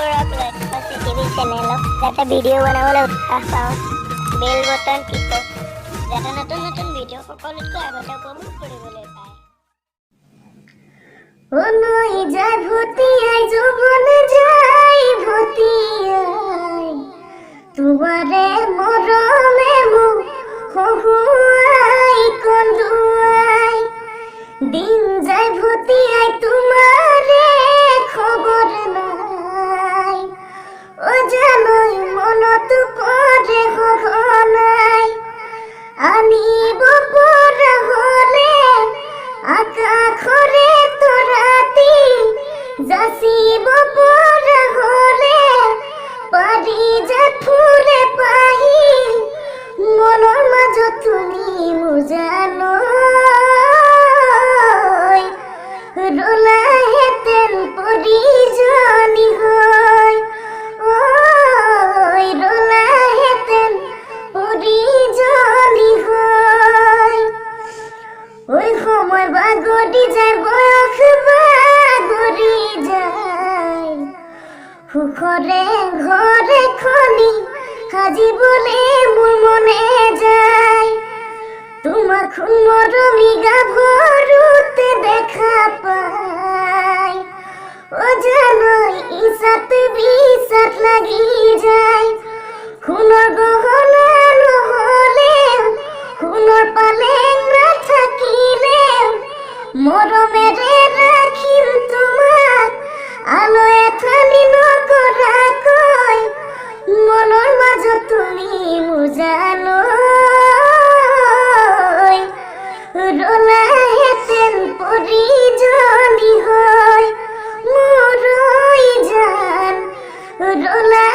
কৰক লক্ষ্য টিভি চেনেলক যাতে ভিডিঅ' বনাবলৈ উৎসাহ পাওঁ। বেল বটন টিপক যাতে নতুন নতুন ভিডিঅ' সকলোতকৈ আগতে উপভোগ কৰিবলৈ পায়। নই যায় ভটিয়াই যৌবন যায় ভটিয়াই তোমারে মরমে মুখ হহুয়াই কন্দুয়াই দিন যায় ভটিয়াই তোমারে খবর নাই ও জানই মনত পরে হহনাই আনিব পরা হলে আকাশরে তোরাতি যাচিব পরা হলে পাৰিজাত ফুলে পাহি মনৰ মাজত তুমি মুজানৈ ৰলাহেঁতেন পৰিজনী হৈ ঐ ৰলাহেঁতেন পৰিজনী হৈ ওই সময় বাগড়ি যায় বয়স বাগড়ি যায় সুখরে ঘরে খনি সাজিবলে মোৰ মনে যায় তোমাক মৰমি গাভৰুতে দেখা পাই ও জানই ইছাত বিষাত লাগি যায় সোণৰ গহনা নহলে সোণৰ পালেং নাথাকিলে মৰমেৰে ৰাখিম তোমাক আলো এথানি নকৰাকৈ মনৰ মাজত তুমি মুজানৈ ৰলাহেঁতেন পৰিজনী হৈ মোৰ জান ৰলা